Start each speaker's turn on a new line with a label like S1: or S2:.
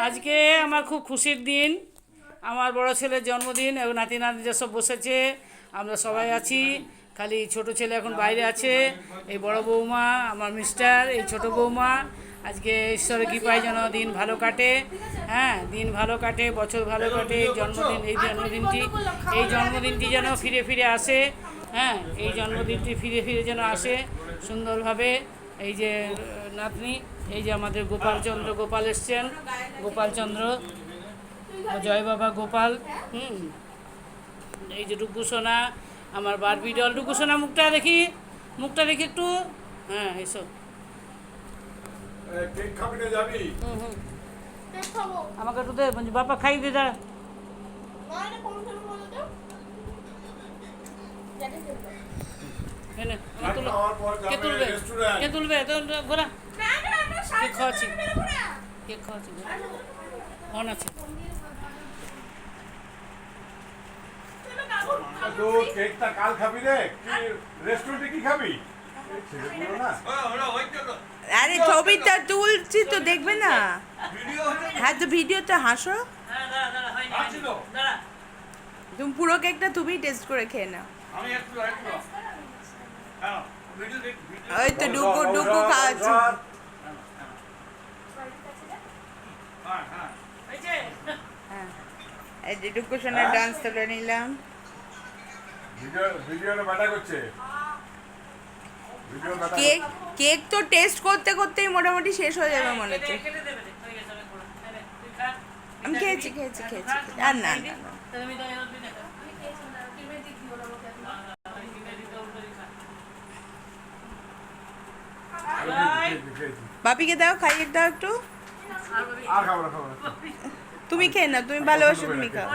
S1: আজকে আমার খুব খুশির দিন। আমার বড় ছেলের জন্মদিন এবং নাতি নাতিরা সব বসেছে, আমরা সবাই আছি। খালি ছোট ছেলে এখন বাইরে আছে। এই বড় বৌমা, আমার মিস্টার, এই ছোট বৌমা। আজকে ঈশ্বরের কৃপায় যেন দিন ভালো কাটে, হ্যাঁ, দিন ভালো কাটে, বছর ভালো কাটে। এই জন্মদিনটি যেন ফিরে ফিরে আসে, হ্যাঁ, এই জন্মদিনটি ফিরে ফিরে যেন আসে সুন্দরভাবে। এই যে নাতনি, এই যে আমাদের গোপাল এসছেন, গোপালচন্দ্র, জয় বাবা গোপাল। এই যে ডুগু সোনা, আমার বারবি ডল। ডুগু সোনা, মুখটা দেখি একটু, হ্যাঁ, এসো। আমাকে একটু দে, বাবা খাই দে। যা কে তুলবে ঘোরা। কেক খাওয়াচ্ছি, ফোন আছে।
S2: কেকটা কাল খাবি রে, রেস্টুরেন্টে কি খাবি?
S3: আরে ছবিটা তুলছি তো দেখবে না? হ্যাঁ তো ভিডিওতে হাসো। তুমি পুরো কেকটা তুমি টেস্ট করে খেয়ে নাও। ওই তো ডুকু খাওয়াচ্ছি। হ্যাঁ, এই যে ডুকু সোনার ডান্স তুলে নিলাম। কেক তো টেস্ট করতে করতেই মোটামুটি শেষ হয়ে যাবে মনে হচ্ছে। আমি খেয়েছি আর না বাপিকে দাও, খাইয়ে দাও একটু। তুমি খেয়ে নাও, তুমি ভালোবাসো, তুমি খাও।